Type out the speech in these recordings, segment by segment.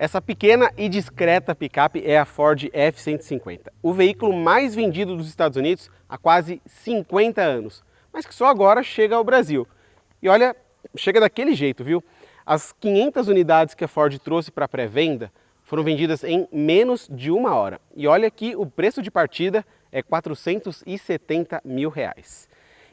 Essa pequena e discreta picape é a Ford F-150, o veículo mais vendido dos Estados Unidos há quase 50 anos, mas que só agora chega ao Brasil. E olha, chega daquele jeito, viu? As 500 unidades que a Ford trouxe para pré-venda foram vendidas em menos de uma hora. E olha que o preço de partida é R$470 mil.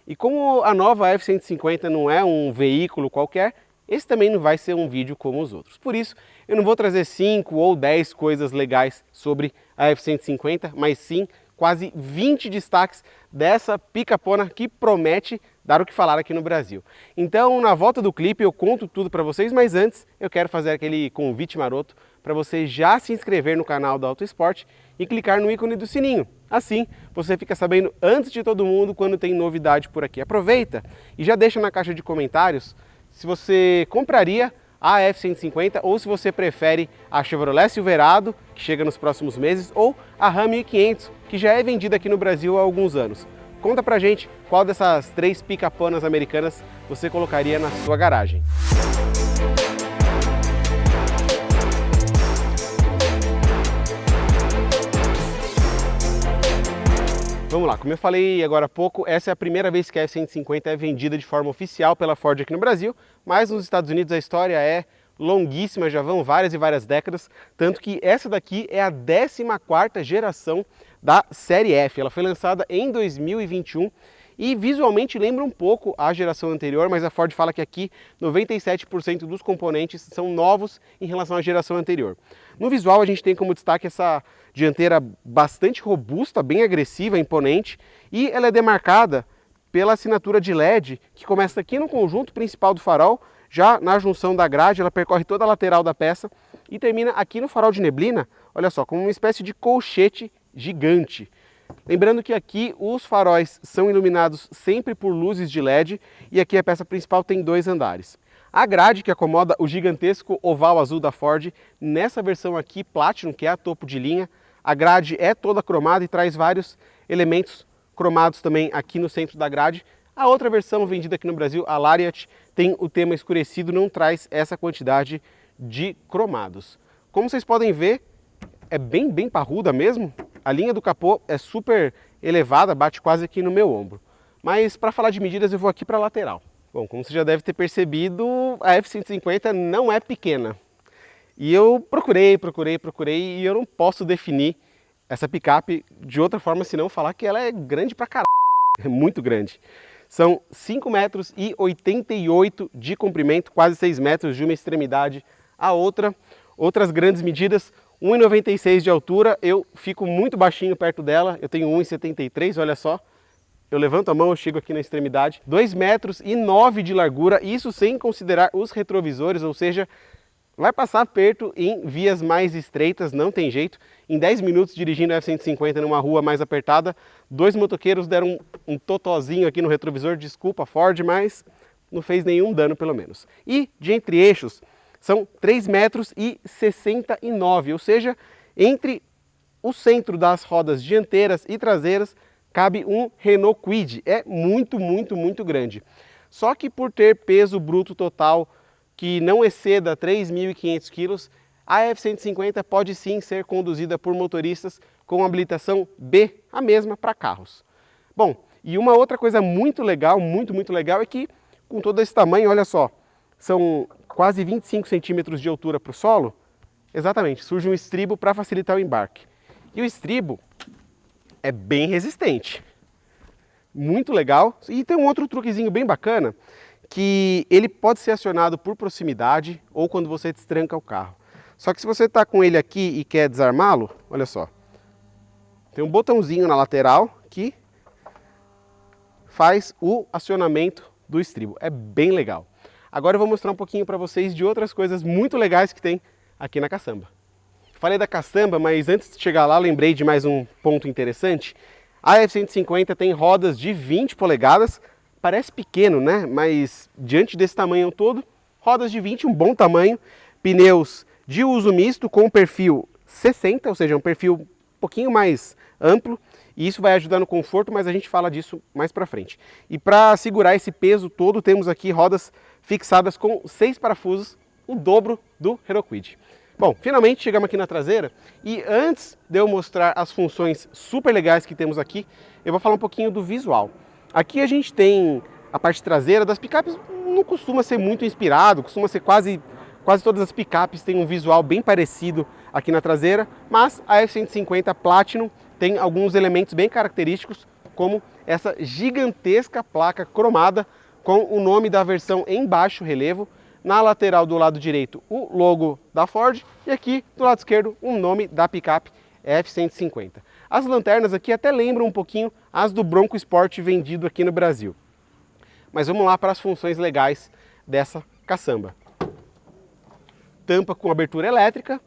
E como a nova F-150 não é um veículo qualquer, esse também não vai ser um vídeo como os outros. Por isso, eu não vou trazer 5 ou 10 coisas legais sobre a F-150, mas sim quase 20 destaques dessa picapona que promete dar o que falar aqui no Brasil. Então, na volta do clipe eu conto tudo para vocês, mas antes eu quero fazer aquele convite maroto para você já se inscrever no canal da Auto Esporte e clicar no ícone do sininho. Assim, você fica sabendo antes de todo mundo quando tem novidade por aqui. Aproveita e já deixa na caixa de comentários se você compraria a F-150 ou se você prefere a Chevrolet Silverado, que chega nos próximos meses, ou a Ram 1500, que já é vendida aqui no Brasil há alguns anos. Conta pra gente qual dessas 3 picaponas americanas você colocaria na sua garagem. Vamos lá, como eu falei agora há pouco, essa é a primeira vez que a F-150 é vendida de forma oficial pela Ford aqui no Brasil, mas nos Estados Unidos a história é longuíssima, já vão várias e várias décadas, tanto que essa daqui é a 14ª geração da série F. Ela foi lançada em 2021 e visualmente lembra um pouco a geração anterior, mas a Ford fala que aqui 97% dos componentes são novos em relação à geração anterior. No visual a gente tem como destaque essa dianteira bastante robusta, bem agressiva, imponente, e ela é demarcada pela assinatura de LED que começa aqui no conjunto principal do farol, já na junção da grade, ela percorre toda a lateral da peça e termina aqui no farol de neblina, olha só, como uma espécie de colchete gigante. Lembrando que aqui os faróis são iluminados sempre por luzes de LED e aqui a peça principal tem 2 andares. A grade que acomoda o gigantesco oval azul da Ford, nessa versão aqui Platinum, que é a topo de linha, a grade é toda cromada e traz vários elementos cromados também aqui no centro da grade. A outra versão vendida aqui no Brasil, a Lariat, tem o tema escurecido, não traz essa quantidade de cromados. Como vocês podem ver, é bem parruda mesmo. A linha do capô é super elevada, bate quase aqui no meu ombro. Mas para falar de medidas eu vou aqui para a lateral. Bom, como você já deve ter percebido, a F-150 não é pequena. E eu procurei e eu não posso definir essa picape de outra forma senão falar que ela é grande pra caralho. É muito grande. São 5,88 metros de comprimento, quase 6 metros de uma extremidade à outra. Outras grandes medidas, 1,96 de altura, eu fico muito baixinho perto dela, eu tenho 1,73, olha só. Eu levanto a mão, eu chego aqui na extremidade. 2,9 metros de largura, isso sem considerar os retrovisores, ou seja, vai passar perto em vias mais estreitas, não tem jeito. Em 10 minutos dirigindo a F-150 numa rua mais apertada, 2 motoqueiros deram um totozinho aqui no retrovisor, desculpa Ford, mas não fez nenhum dano pelo menos. E de entre eixos, são 3,69 metros, ou seja, entre o centro das rodas dianteiras e traseiras cabe um Renault Kwid. É muito grande. Só que por ter peso bruto total que não exceda 3.500 quilos, a F-150 pode sim ser conduzida por motoristas com habilitação B, a mesma para carros. Bom, e uma outra coisa muito legal, muito legal, é que com todo esse tamanho, olha só, são quase 25 centímetros de altura para o solo, exatamente, surge um estribo para facilitar o embarque. E o estribo é bem resistente, muito legal. E tem um outro truquezinho bem bacana, que ele pode ser acionado por proximidade ou quando você destranca o carro. Só que se você está com ele aqui e quer desarmá-lo, olha só, tem um botãozinho na lateral que faz o acionamento do estribo. É bem legal. Agora eu vou mostrar um pouquinho para vocês de outras coisas muito legais que tem aqui na caçamba. Falei da caçamba, mas antes de chegar lá, lembrei de mais um ponto interessante. A F-150 tem rodas de 20 polegadas, parece pequeno, né? Mas diante desse tamanho todo, rodas de 20, um bom tamanho, pneus de uso misto com perfil 60, ou seja, um perfil um pouquinho mais amplo, e isso vai ajudar no conforto, mas a gente fala disso mais para frente. E para segurar esse peso todo, temos aqui rodas fixadas com 6 parafusos, o dobro do Renault Kwid. Bom, finalmente chegamos aqui na traseira e antes de eu mostrar as funções super legais que temos aqui, eu vou falar um pouquinho do visual. Aqui a gente tem a parte traseira das picapes, não costuma ser muito inspirado, costuma ser quase todas as picapes têm um visual bem parecido aqui na traseira, mas a F-150 Platinum tem alguns elementos bem característicos, como essa gigantesca placa cromada com o nome da versão em baixo relevo, na lateral do lado direito o logo da Ford e aqui do lado esquerdo o nome da picape F-150. As lanternas aqui até lembram um pouquinho as do Bronco Sport vendido aqui no Brasil. Mas vamos lá para as funções legais dessa caçamba. Tampa com abertura elétrica,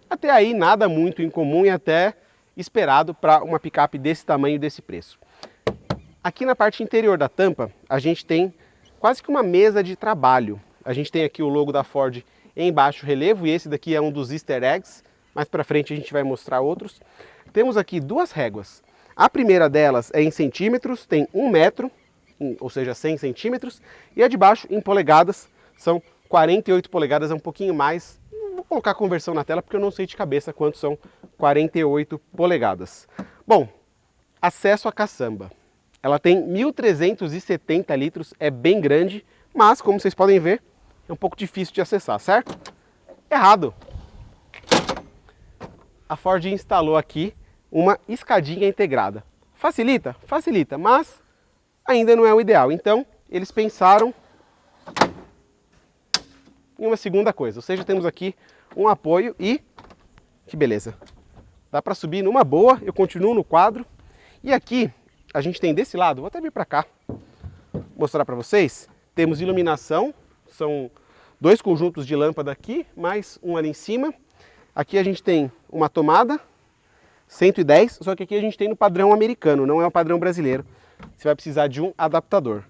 até aí nada muito incomum e até esperado para uma picape desse tamanho e desse preço. Aqui na parte interior da tampa a gente tem quase que uma mesa de trabalho. A gente tem aqui o logo da Ford em baixo relevo e esse daqui é um dos easter eggs. Mais para frente a gente vai mostrar outros. Temos aqui duas réguas. A primeira delas é em centímetros, tem 1 metro, ou seja, 100 centímetros. E a de baixo em polegadas, são 48 polegadas, é um pouquinho mais. Vou colocar a conversão na tela porque eu não sei de cabeça quanto são 48 polegadas. Bom, acesso à caçamba. Ela tem 1.370 litros, é bem grande, mas como vocês podem ver, é um pouco difícil de acessar, certo? Errado! A Ford instalou aqui uma escadinha integrada. Facilita? Facilita, mas ainda não é o ideal. Então, eles pensaram em uma segunda coisa. Ou seja, temos aqui um apoio e... que beleza! Dá para subir numa boa, eu continuo no quadro. E aqui, a gente tem desse lado, vou até vir para cá, mostrar para vocês. Temos iluminação, são 2 conjuntos de lâmpada aqui, mais um ali em cima. Aqui a gente tem uma tomada, 110, só que aqui a gente tem no padrão americano, não é o padrão brasileiro. Você vai precisar de um adaptador.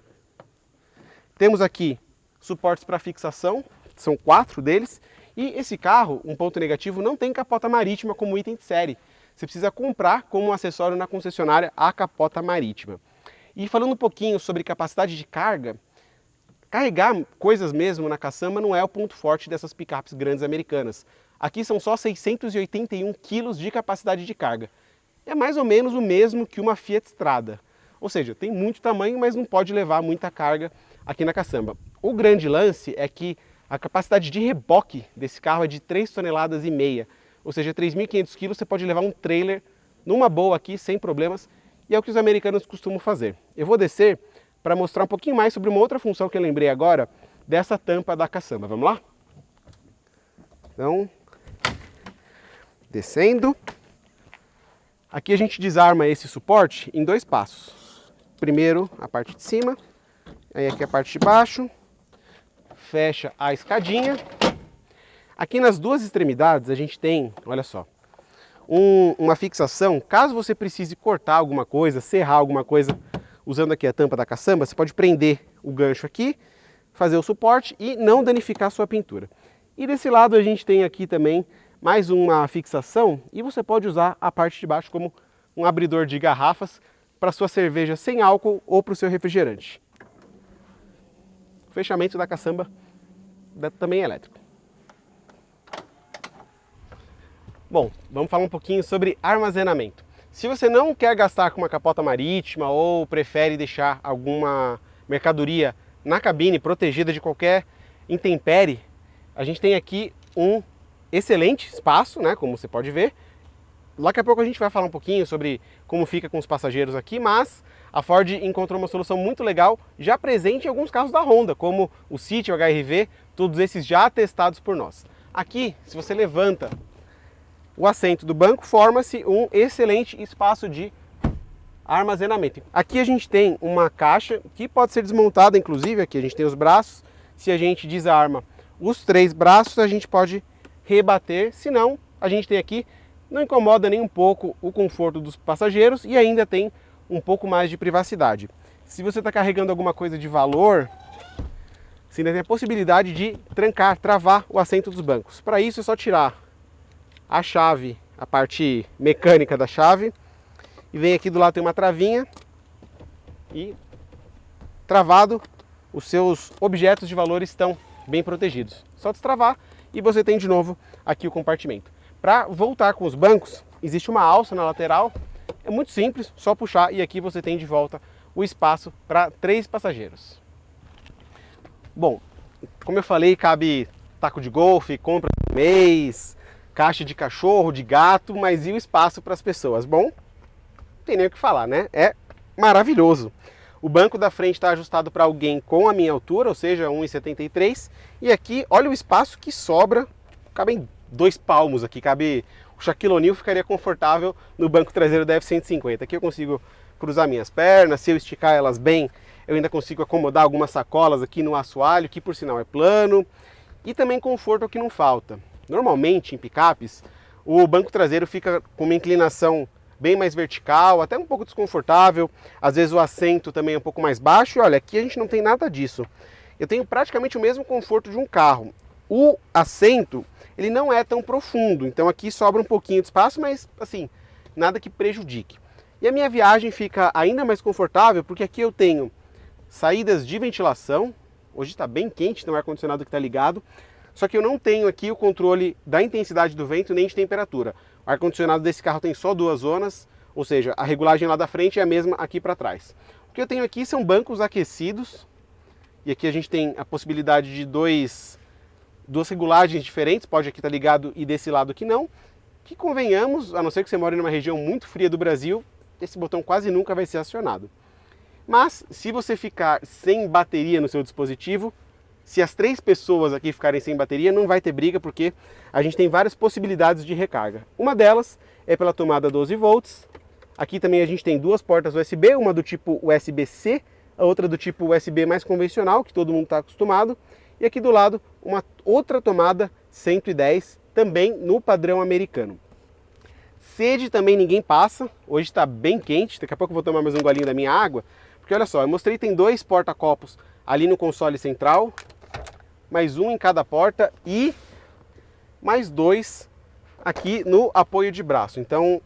Temos aqui suportes para fixação, são 4 deles. E esse carro, um ponto negativo, não tem capota marítima como item de série. Você precisa comprar como acessório na concessionária a capota marítima. E falando um pouquinho sobre capacidade de carga, carregar coisas mesmo na caçamba não é o ponto forte dessas picapes grandes americanas. Aqui são só 681 kg de capacidade de carga. É mais ou menos o mesmo que uma Fiat Strada. Ou seja, tem muito tamanho, mas não pode levar muita carga aqui na caçamba. O grande lance é que a capacidade de reboque desse carro é de 3,5 toneladas. Ou seja, 3.500 kg você pode levar um trailer numa boa aqui, sem problemas. E é o que os americanos costumam fazer. Eu vou descer para mostrar um pouquinho mais sobre uma outra função que eu lembrei agora dessa tampa da caçamba. Vamos lá? Então, descendo. Aqui a gente desarma esse suporte em 2 passos. Primeiro a parte de cima, aí aqui a parte de baixo. Fecha a escadinha. Aqui nas 2 extremidades a gente tem, olha só, uma fixação. Caso você precise cortar alguma coisa, serrar alguma coisa, usando aqui a tampa da caçamba, você pode prender o gancho aqui, fazer o suporte e não danificar a sua pintura. E desse lado a gente tem aqui também mais uma fixação e você pode usar a parte de baixo como um abridor de garrafas para sua cerveja sem álcool ou para o seu refrigerante. O fechamento da caçamba também é elétrico. Bom, vamos falar um pouquinho sobre armazenamento. Se você não quer gastar com uma capota marítima ou prefere deixar alguma mercadoria na cabine protegida de qualquer intempérie, a gente tem aqui um excelente espaço, né, como você pode ver. Daqui a pouco a gente vai falar um pouquinho sobre como fica com os passageiros aqui, mas a Ford encontrou uma solução muito legal, já presente em alguns carros da Honda, como o City, o HR-V, todos esses já testados por nós. Aqui, se você levanta o assento do banco, forma-se um excelente espaço de armazenamento. Aqui a gente tem uma caixa que pode ser desmontada, inclusive aqui a gente tem os braços. Se a gente desarma os 3 braços, a gente pode rebater, senão a gente tem aqui, não incomoda nem um pouco o conforto dos passageiros e ainda tem um pouco mais de privacidade. Se você está carregando alguma coisa de valor, você ainda tem a possibilidade de trancar, travar o assento dos bancos. Para isso é só tirar a chave, a parte mecânica da chave, e vem aqui do lado tem uma travinha e travado, os seus objetos de valor estão bem protegidos. Só destravar e você tem de novo aqui o compartimento. Para voltar com os bancos, existe uma alça na lateral, é muito simples, só puxar e aqui você tem de volta o espaço para 3 passageiros. Bom, como eu falei, cabe taco de golfe, compra de mês, caixa de cachorro, de gato, mas e o espaço para as pessoas? Bom, não tem nem o que falar, né? É maravilhoso. O banco da frente está ajustado para alguém com a minha altura, ou seja, 1,73. E aqui, olha o espaço que sobra, cabem 2 palmos aqui, cabe... O Shaquille O'Neal ficaria confortável no banco traseiro da F-150. Aqui eu consigo cruzar minhas pernas, se eu esticar elas bem, eu ainda consigo acomodar algumas sacolas aqui no assoalho, que por sinal é plano. E também conforto é o que não falta. Normalmente em picapes, o banco traseiro fica com uma inclinação bem mais vertical, até um pouco desconfortável. Às vezes o assento também é um pouco mais baixo. E olha, aqui a gente não tem nada disso. Eu tenho praticamente o mesmo conforto de um carro. O assento, ele não é tão profundo, então aqui sobra um pouquinho de espaço, mas assim, nada que prejudique. E a minha viagem fica ainda mais confortável porque aqui eu tenho saídas de ventilação. Hoje está bem quente, tem um ar-condicionado que está ligado. Só que eu não tenho aqui o controle da intensidade do vento nem de temperatura. O ar-condicionado desse carro tem só 2 zonas, ou seja, a regulagem lá da frente é a mesma aqui para trás. O que eu tenho aqui são bancos aquecidos. E aqui a gente tem a possibilidade de duas regulagens diferentes, pode aqui estar ligado e desse lado aqui não. Que convenhamos, a não ser que você mora em uma região muito fria do Brasil, esse botão quase nunca vai ser acionado. Mas se você ficar sem bateria no seu dispositivo, se as 3 pessoas aqui ficarem sem bateria, não vai ter briga, porque a gente tem várias possibilidades de recarga. Uma delas é pela tomada 12 volts. Aqui também a gente tem 2 portas USB, uma do tipo USB-C, a outra do tipo USB mais convencional, que todo mundo está acostumado. E aqui do lado, uma outra tomada 110, também no padrão americano. Sede também ninguém passa, hoje está bem quente, daqui a pouco eu vou tomar mais um golinho da minha água. Porque olha só, eu mostrei que tem 2 porta-copos ali no console central, mais um em cada porta e mais 2 aqui no apoio de braço. Então,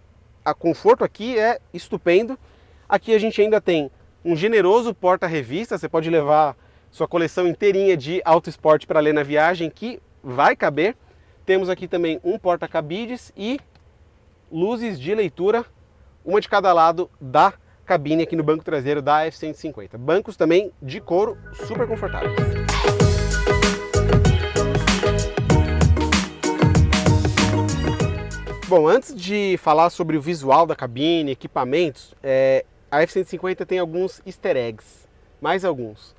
o conforto aqui é estupendo. Aqui a gente ainda tem um generoso porta-revista, você pode levar sua coleção inteirinha de Auto Esporte para ler na viagem, que vai caber. Temos aqui também um porta-cabides e luzes de leitura, uma de cada lado da cabine aqui no banco traseiro da F-150. Bancos também de couro, super confortáveis. Bom, antes de falar sobre o visual da cabine, equipamentos, a F-150 tem alguns easter eggs, mais alguns.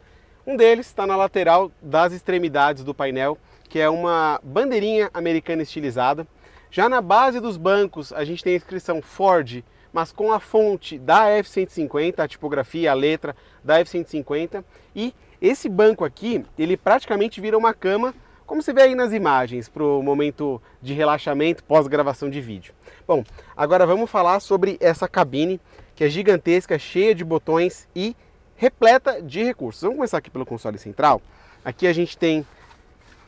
Um deles está na lateral das extremidades do painel, que é uma bandeirinha americana estilizada. Já na base dos bancos a gente tem a inscrição Ford, mas com a fonte da F-150, a tipografia, a letra da F-150. E esse banco aqui, ele praticamente vira uma cama, como você vê aí nas imagens, para o momento de relaxamento pós-gravação de vídeo. Bom, agora vamos falar sobre essa cabine, que é gigantesca, cheia de botões e repleta de recursos. Vamos começar aqui pelo console central. Aqui a gente tem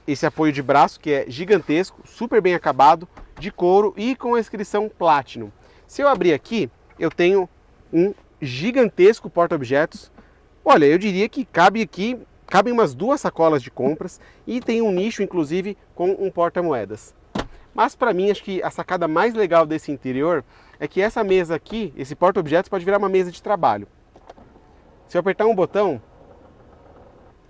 esse apoio de braço que é gigantesco, super bem acabado, de couro e com a inscrição Platinum. Se eu abrir aqui, eu tenho um gigantesco porta-objetos. Olha, eu diria que cabem umas 2 sacolas de compras e tem um nicho, inclusive, com um porta-moedas. Mas para mim, acho que a sacada mais legal desse interior é que essa mesa aqui, esse porta-objetos, pode virar uma mesa de trabalho. Se eu apertar um botão,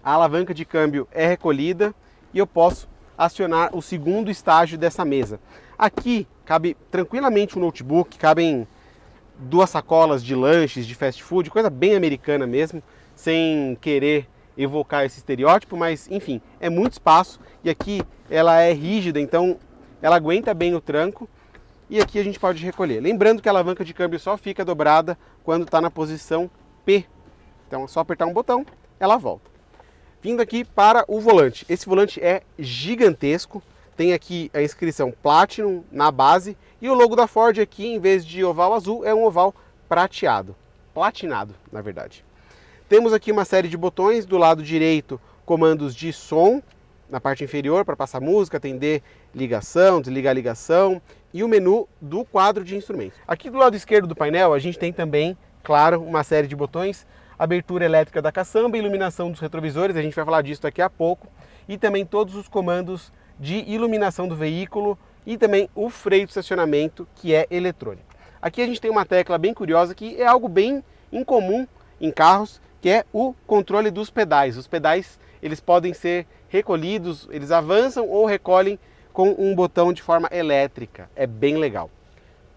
a alavanca de câmbio é recolhida e eu posso acionar o segundo estágio dessa mesa. Aqui cabe tranquilamente um notebook, cabem 2 sacolas de lanches, de fast food, coisa bem americana mesmo, sem querer evocar esse estereótipo, mas enfim, é muito espaço e aqui ela é rígida, então ela aguenta bem o tranco e aqui a gente pode recolher. Lembrando que a alavanca de câmbio só fica dobrada quando está na posição P. Então é só apertar um botão, ela volta. Vindo aqui para o volante. Esse volante é gigantesco. Tem aqui a inscrição Platinum na base. E o logo da Ford aqui, em vez de oval azul, é um oval prateado. Platinado, na verdade. Temos aqui uma série de botões. Do lado direito, comandos de som. Na parte inferior, para passar música, atender ligação, desligar a ligação. E o menu do quadro de instrumentos. Aqui do lado esquerdo do painel, a gente tem também, claro, uma série de botões. Abertura elétrica da caçamba, iluminação dos retrovisores, a gente vai falar disso daqui a pouco, e também todos os comandos de iluminação do veículo e também o freio de estacionamento, que é eletrônico. Aqui a gente tem uma tecla bem curiosa que é algo bem incomum em carros, que é o controle dos pedais. Os pedais, eles podem ser recolhidos, eles avançam ou recolhem com um botão de forma elétrica. É bem legal.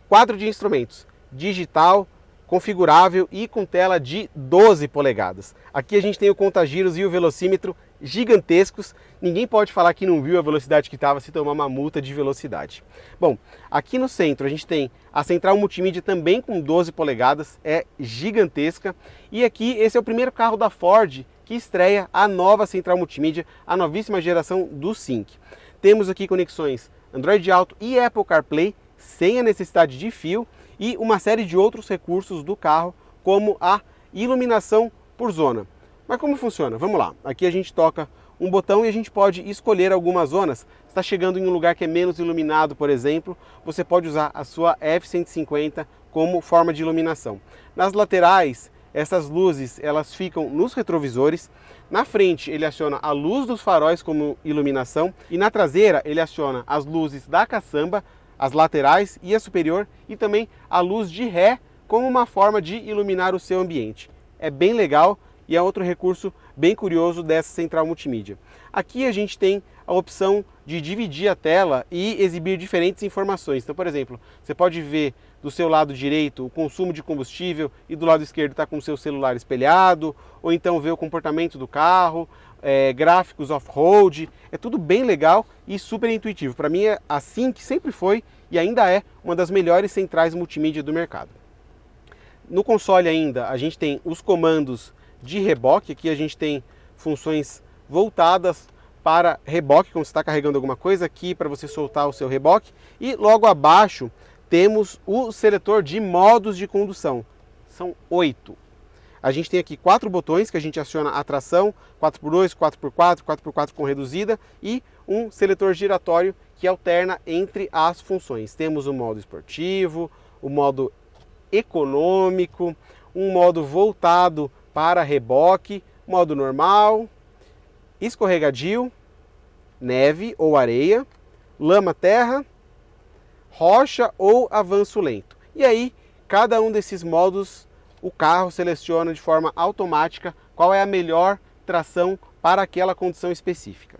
Quadro de instrumentos, digital, configurável e com tela de 12 polegadas. Aqui a gente tem o contagiros e o velocímetro gigantescos. Ninguém pode falar que não viu a velocidade que estava se tomar uma multa de velocidade. Bom, aqui no centro a gente tem a central multimídia também com 12 polegadas, é gigantesca. E aqui esse é o primeiro carro da Ford que estreia a nova central multimídia, a novíssima geração do Sync. Temos aqui conexões Android Auto e Apple CarPlay sem a necessidade de fio e uma série de outros recursos do carro, como a iluminação por zona. Mas como funciona? Vamos lá. Aqui a gente toca um botão e a gente pode escolher algumas zonas. Está chegando em um lugar que é menos iluminado, por exemplo, você pode usar a sua F-150 como forma de iluminação. Nas laterais, essas luzes elas ficam nos retrovisores. Na frente ele aciona a luz dos faróis como iluminação e na traseira ele aciona as luzes da caçamba, as laterais e a superior e também a luz de ré como uma forma de iluminar o seu ambiente. É bem legal e é outro recurso bem curioso dessa central multimídia. Aqui a gente tem a opção de dividir a tela e exibir diferentes informações. Então, por exemplo, você pode ver do seu lado direito o consumo de combustível e do lado esquerdo está com o seu celular espelhado, ou então ver o comportamento do carro, gráficos off-road, é tudo bem legal e super intuitivo. Para mim é assim que sempre foi e ainda é uma das melhores centrais multimídia do mercado. No console ainda a gente tem os comandos de reboque, aqui a gente tem funções voltadas para reboque, quando você está carregando alguma coisa, aqui para você soltar o seu reboque, e logo abaixo temos o seletor de modos de condução, são 8. A gente tem aqui 4 botões que a gente aciona a tração, 4x2, 4x4, 4x4 com reduzida e um seletor giratório que alterna entre as funções. Temos o modo esportivo, o modo econômico, um modo voltado para reboque, modo normal, escorregadio, neve ou areia, lama terra, rocha ou avanço lento. E aí, cada um desses modos o carro seleciona de forma automática qual é a melhor tração para aquela condição específica.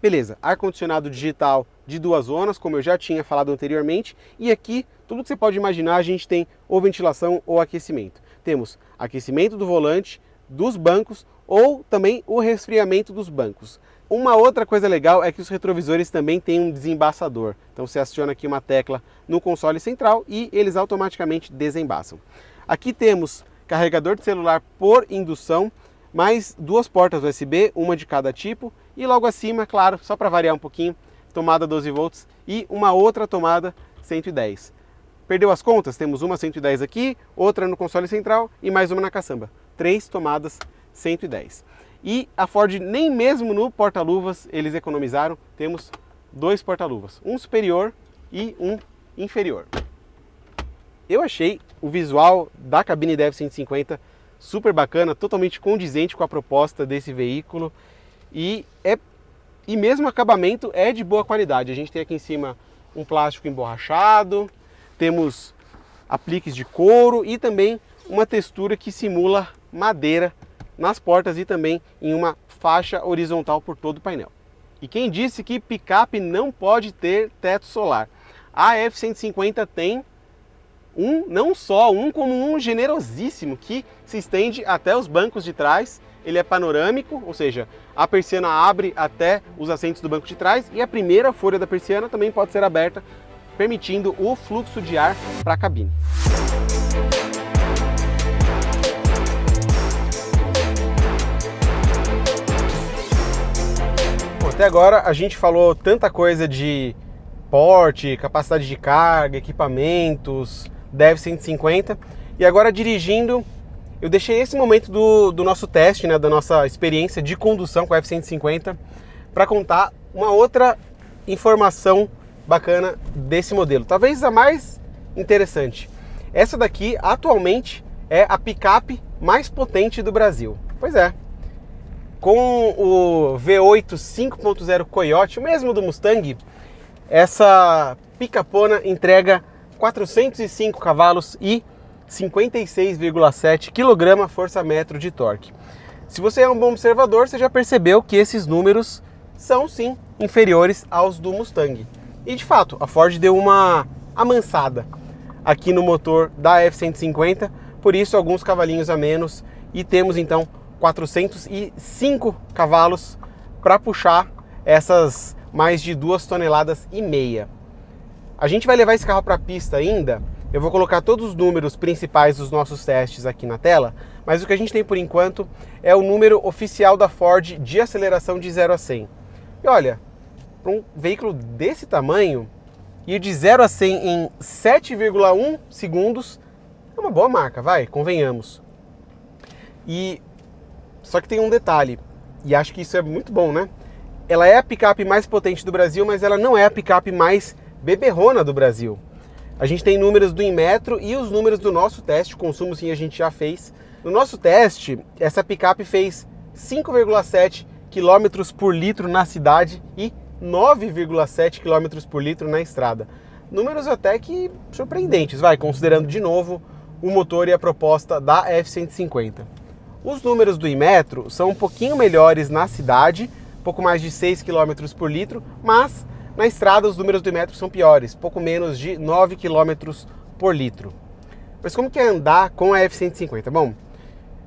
Beleza, ar-condicionado digital de 2 zonas, como eu já tinha falado anteriormente, e aqui tudo que você pode imaginar a gente tem ou ventilação ou aquecimento. Temos aquecimento do volante, dos bancos ou também o resfriamento dos bancos. Uma outra coisa legal é que os retrovisores também têm um desembaçador. Então você aciona aqui uma tecla no console central e eles automaticamente desembaçam. Aqui temos carregador de celular por indução, mais 2 portas USB, uma de cada tipo, e logo acima, claro, só para variar um pouquinho, tomada 12 volts e uma outra tomada 110. Perdeu as contas? Temos uma 110 aqui, outra no console central e mais uma na caçamba. 3 tomadas 110. E a Ford nem mesmo no porta-luvas eles economizaram, temos 2 porta-luvas, um superior e um inferior. Eu achei o visual da cabine da F-150 super bacana, totalmente condizente com a proposta desse veículo e mesmo o acabamento é de boa qualidade. A gente tem aqui em cima um plástico emborrachado, temos apliques de couro e também uma textura que simula madeira nas portas e também em uma faixa horizontal por todo o painel. E quem disse que picape não pode ter teto solar? A F-150 tem não só um, como um generosíssimo que se estende até os bancos de trás. Ele é panorâmico, ou seja, a persiana abre até os assentos do banco de trás e a primeira folha da persiana também pode ser aberta, permitindo o fluxo de ar para a cabine. Bom, até agora a gente falou tanta coisa de porte, capacidade de carga, equipamentos da F-150 e agora dirigindo eu deixei esse momento do nosso teste, né, da nossa experiência de condução com a F-150 para contar uma outra informação bacana desse modelo, talvez a mais interessante. Essa daqui atualmente é a picape mais potente do Brasil. Pois é, Com o V8 5.0 Coyote, o mesmo do Mustang, essa picapona entrega 405 cavalos e 56,7 kgfm de torque. Se você é um bom observador, você já percebeu que esses números são sim inferiores aos do Mustang. E de fato, a Ford deu uma amansada aqui no motor da F-150, por isso alguns cavalinhos a menos, e temos então 405 cavalos para puxar essas mais de 2,5 toneladas. A gente vai levar esse carro para a pista ainda, eu vou colocar todos os números principais dos nossos testes aqui na tela, mas o que a gente tem por enquanto é o número oficial da Ford de aceleração de 0 a 100. E olha, para um veículo desse tamanho, ir de 0 a 100 em 7,1 segundos é uma boa marca, vai, convenhamos. E só que tem um detalhe, e acho que isso é muito bom, né? Ela é a picape mais potente do Brasil, mas ela não é a picape mais beberrona do Brasil. A gente tem números do Inmetro e os números do nosso teste, consumo sim a gente já fez. No nosso teste, essa picape fez 5,7 km por litro na cidade e 9,7 km por litro na estrada. Números até que surpreendentes, vai, considerando de novo o motor e a proposta da F-150. Os números do Inmetro são um pouquinho melhores na cidade, pouco mais de 6 km por litro, mas na estrada os números do Inmetro são piores, pouco menos de 9 km por litro. Mas como que é andar com a F-150? Bom,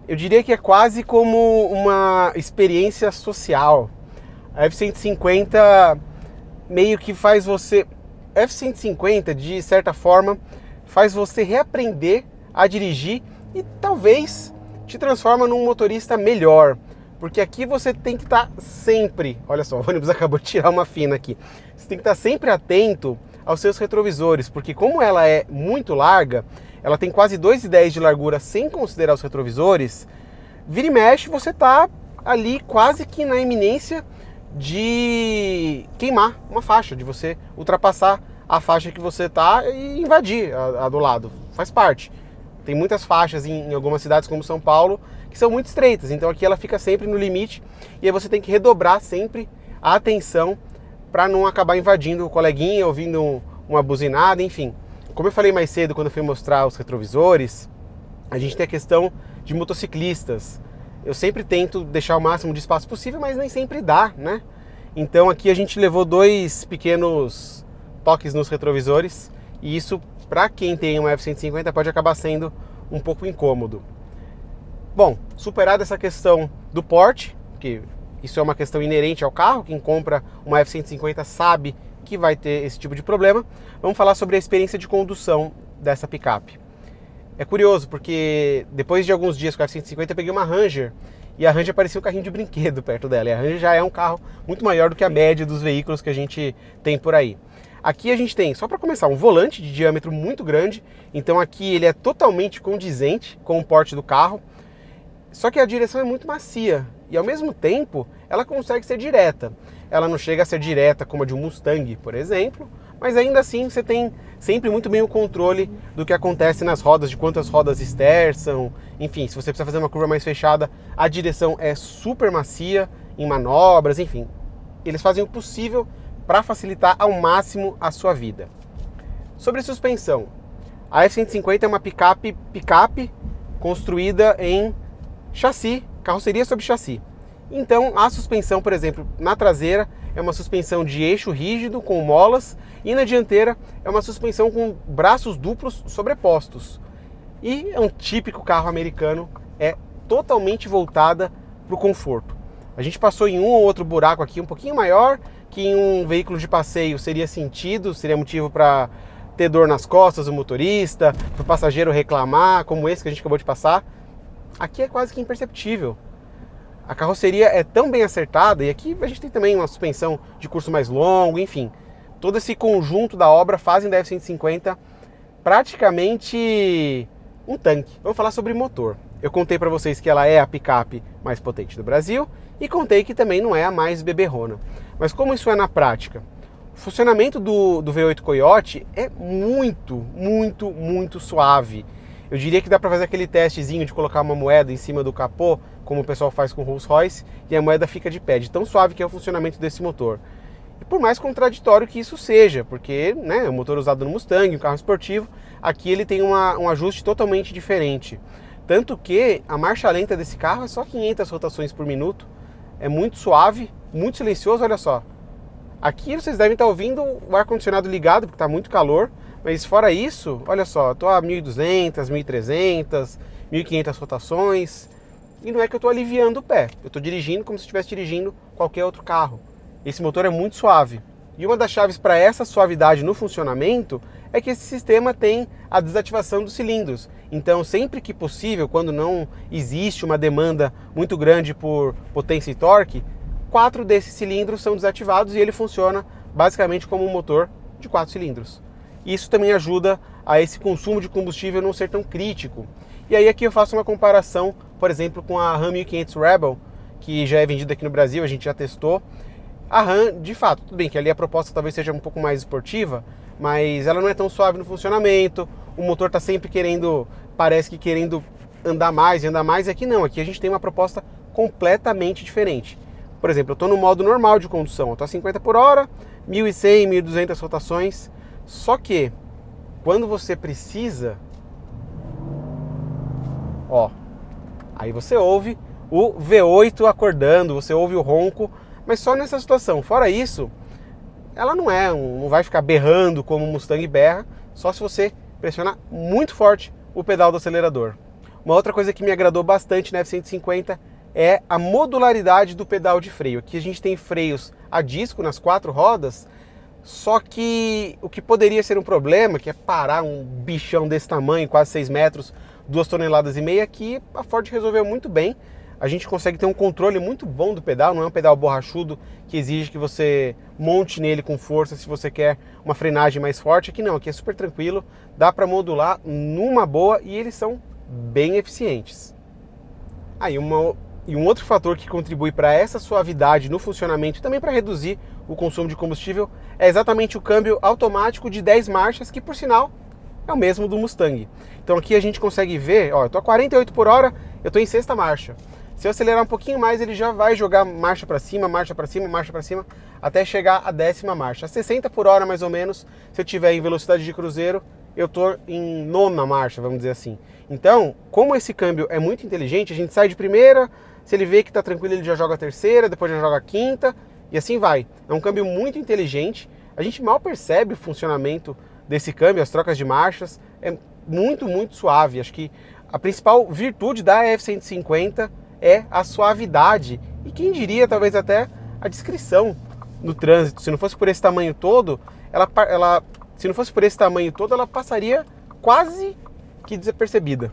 eu diria que é quase como uma experiência social. A F-150 meio que faz você... A F-150, de certa forma, faz você reaprender a dirigir e talvez te transforma num motorista melhor. Porque aqui você tem que estar sempre... Olha só, o ônibus acabou de tirar uma fina aqui. Você tem que estar sempre atento aos seus retrovisores, porque como ela é muito larga, ela tem quase 2,10 de largura sem considerar os retrovisores, vira e mexe você está ali quase que na iminência de queimar uma faixa, de você ultrapassar a faixa que você está e invadir a do lado. Faz parte. Tem muitas faixas em algumas cidades como São Paulo que são muito estreitas, então aqui ela fica sempre no limite e aí você tem que redobrar sempre a atenção para não acabar invadindo o coleguinha, ouvindo uma buzinada, enfim. Como eu falei mais cedo quando eu fui mostrar os retrovisores, a gente tem a questão de motociclistas. Eu sempre tento deixar o máximo de espaço possível, mas nem sempre dá, né? Então aqui a gente levou 2 pequenos toques nos retrovisores e isso, para quem tem uma F-150, pode acabar sendo um pouco incômodo. Bom, superada essa questão do porte, que isso é uma questão inerente ao carro, quem compra uma F-150 sabe que vai ter esse tipo de problema, vamos falar sobre a experiência de condução dessa picape. É curioso, porque depois de alguns dias com a F-150 eu peguei uma Ranger, e a Ranger parecia um carrinho de brinquedo perto dela, e a Ranger já é um carro muito maior do que a média dos veículos que a gente tem por aí. Aqui a gente tem, só para começar, um volante de diâmetro muito grande, então aqui ele é totalmente condizente com o porte do carro, só que a direção é muito macia e ao mesmo tempo ela consegue ser direta. Ela não chega a ser direta como a de um Mustang, por exemplo, mas ainda assim você tem sempre muito bem o controle do que acontece nas rodas, de quantas rodas esterçam, enfim, se você precisa fazer uma curva mais fechada, a direção é super macia em manobras, enfim, eles fazem o possível para facilitar ao máximo a sua vida. Sobre suspensão, a F-150 é uma picape construída em chassi, carroceria sobre chassi. Então a suspensão, por exemplo, na traseira é uma suspensão de eixo rígido com molas e na dianteira é uma suspensão com braços duplos sobrepostos. E é um típico carro americano, é totalmente voltada para o conforto. A gente passou em um ou outro buraco aqui um pouquinho maior, que em um veículo de passeio seria motivo para ter dor nas costas do motorista, para o passageiro reclamar, como esse que a gente acabou de passar. Aqui é quase que imperceptível. A carroceria é tão bem acertada, e aqui a gente tem também uma suspensão de curso mais longo, enfim. Todo esse conjunto da obra fazem da F-150 praticamente um tanque. Vamos falar sobre motor. Eu contei para vocês que ela é a picape mais potente do Brasil e contei que também não é a mais beberrona. Mas como isso é na prática? O funcionamento do V8 Coyote é muito suave. Eu diria que dá para fazer aquele testezinho de colocar uma moeda em cima do capô, como o pessoal faz com o Rolls Royce, e a moeda fica de pé, de tão suave que é o funcionamento desse motor. E por mais contraditório que isso seja, porque né, é um motor usado no Mustang, um carro esportivo, aqui ele tem um ajuste totalmente diferente. Tanto que a marcha lenta desse carro é só 500 rotações por minuto, é muito suave, muito silencioso, olha só. Aqui vocês devem estar ouvindo o ar-condicionado ligado, porque está muito calor, mas fora isso, olha só, estou a 1.200, 1.300, 1.500 rotações, e não é que eu estou aliviando o pé, eu estou dirigindo como se estivesse dirigindo qualquer outro carro. Esse motor é muito suave. E uma das chaves para essa suavidade no funcionamento é que esse sistema tem a desativação dos cilindros. Então, sempre que possível, quando não existe uma demanda muito grande por potência e torque, 4 desses cilindros são desativados e ele funciona basicamente como um motor de 4 cilindros. Isso também ajuda a esse consumo de combustível não ser tão crítico. E aí aqui eu faço uma comparação, por exemplo, com a Ram 1500 Rebel, que já é vendida aqui no Brasil, a gente já testou. A Ram, de fato, tudo bem que ali a proposta talvez seja um pouco mais esportiva, mas ela não é tão suave no funcionamento, o motor está sempre parece que querendo andar mais, e aqui não, aqui a gente tem uma proposta completamente diferente. Por exemplo, eu estou no modo normal de condução, eu estou a 50 por hora, 1.100, 1.200 rotações, só que quando você precisa, ó, aí você ouve o V8 acordando, você ouve o ronco, mas só nessa situação. Fora isso, ela não vai ficar berrando como o Mustang berra, só se você pressionar muito forte o pedal do acelerador. Uma outra coisa que me agradou bastante na F-150 é a modularidade do pedal de freio. Aqui a gente tem freios a disco nas 4 rodas, só que o que poderia ser um problema, que é parar um bichão desse tamanho, quase 6 metros, 2,5 toneladas, aqui a Ford resolveu muito bem. A gente consegue ter um controle muito bom do pedal, não é um pedal borrachudo que exige que você monte nele com força se você quer uma frenagem mais forte. Aqui não, aqui é super tranquilo, dá para modular numa boa e eles são bem eficientes. Aí um outro fator que contribui para essa suavidade no funcionamento e também para reduzir o consumo de combustível é exatamente o câmbio automático de 10 marchas, que por sinal é o mesmo do Mustang. Então aqui a gente consegue ver, ó, eu tô a 48 por hora, eu tô em 6ª marcha. Se eu acelerar um pouquinho mais, ele já vai jogar marcha para cima, marcha para cima, marcha para cima, até chegar à 10ª marcha. A 60 por hora, mais ou menos, se eu estiver em velocidade de cruzeiro, eu tô em 9ª marcha, vamos dizer assim. Então, como esse câmbio é muito inteligente, a gente sai de primeira, se ele vê que tá tranquilo, ele já joga a 3ª, depois já joga a 5ª, e assim vai. É um câmbio muito inteligente, a gente mal percebe o funcionamento desse câmbio, as trocas de marchas, é muito, muito suave. Acho que a principal virtude da F-150 é a suavidade, e quem diria talvez até a discrição no trânsito. Se não fosse por esse tamanho todo, ela passaria quase que desapercebida.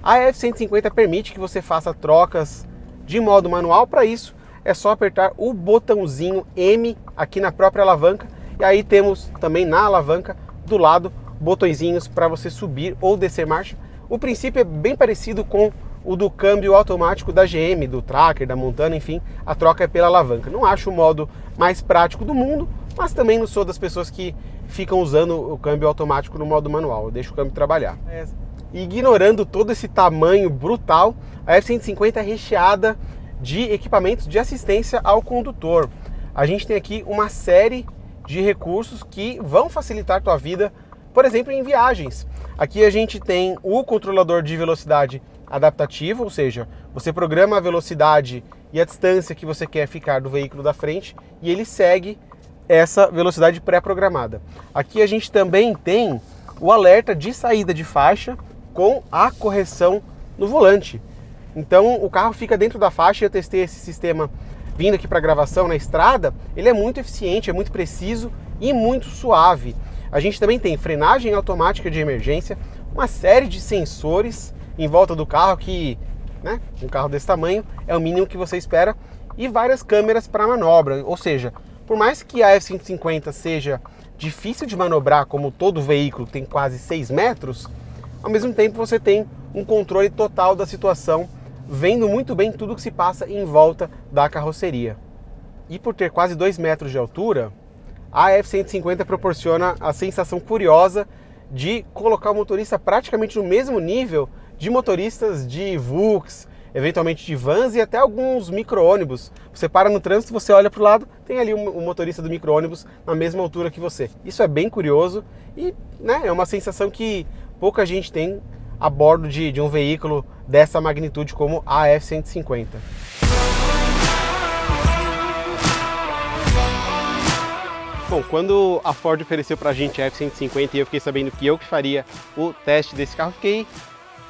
A F-150 permite que você faça trocas de modo manual. Para isso é só apertar o botãozinho M aqui na própria alavanca, e aí temos também na alavanca do lado botõezinhos para você subir ou descer marcha. O princípio é bem parecido com o do câmbio automático da GM, do Tracker, da Montana, enfim, a troca é pela alavanca. Não acho o modo mais prático do mundo, mas também não sou das pessoas que ficam usando o câmbio automático no modo manual, eu deixo o câmbio trabalhar. Ignorando todo esse tamanho brutal, a F-150 é recheada de equipamentos de assistência ao condutor. A gente tem aqui uma série de recursos que vão facilitar a tua vida, por exemplo, em viagens. Aqui a gente tem o controlador de velocidade adaptativo, ou seja, você programa a velocidade e a distância que você quer ficar do veículo da frente e ele segue essa velocidade pré-programada. Aqui a gente também tem o alerta de saída de faixa com a correção no volante. Então o carro fica dentro da faixa. Eu testei esse sistema vindo aqui para gravação na estrada, ele é muito eficiente, é muito preciso e muito suave. A gente também tem frenagem automática de emergência, uma série de sensores em volta do carro que, né, um carro desse tamanho é o mínimo que você espera, e várias câmeras para manobra. Ou seja, por mais que a F-150 seja difícil de manobrar, como todo veículo tem quase 6 metros, ao mesmo tempo você tem um controle total da situação, vendo muito bem tudo que se passa em volta da carroceria. E por ter quase 2 metros de altura, a F-150 proporciona a sensação curiosa de colocar o motorista praticamente no mesmo nível de motoristas de Vux, eventualmente de vans e até alguns micro-ônibus. Você para no trânsito, você olha para o lado, tem ali o motorista do micro-ônibus na mesma altura que você. Isso é bem curioso e, né, é uma sensação que pouca gente tem a bordo de um veículo dessa magnitude como a F-150. Bom, quando a Ford ofereceu pra gente a F-150 e eu fiquei sabendo que eu que faria o teste desse carro, fiquei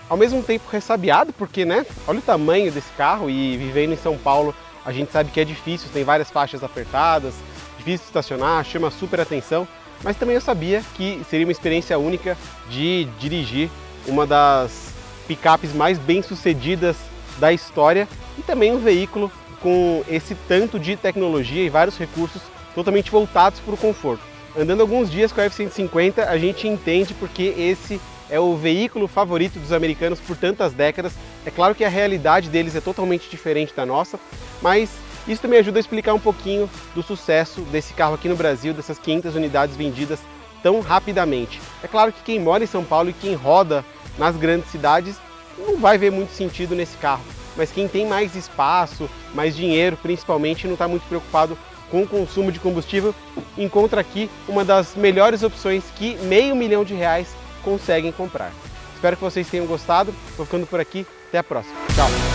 ao mesmo tempo ressabiado, porque, né, olha o tamanho desse carro e vivendo em São Paulo, a gente sabe que é difícil, tem várias faixas apertadas, difícil de estacionar, chama super atenção, mas também eu sabia que seria uma experiência única de dirigir uma das picapes mais bem-sucedidas da história e também um veículo com esse tanto de tecnologia e vários recursos totalmente voltados para o conforto. Andando alguns dias com a F-150, a gente entende porque esse é o veículo favorito dos americanos por tantas décadas. É claro que a realidade deles é totalmente diferente da nossa, mas isso também ajuda a explicar um pouquinho do sucesso desse carro aqui no Brasil, dessas 500 unidades vendidas tão rapidamente. É claro que quem mora em São Paulo e quem roda nas grandes cidades não vai ver muito sentido nesse carro, mas quem tem mais espaço, mais dinheiro principalmente, não está muito preocupado com o consumo de combustível, encontra aqui uma das melhores opções que R$500 mil conseguem comprar. Espero que vocês tenham gostado, vou ficando por aqui, até a próxima, tchau!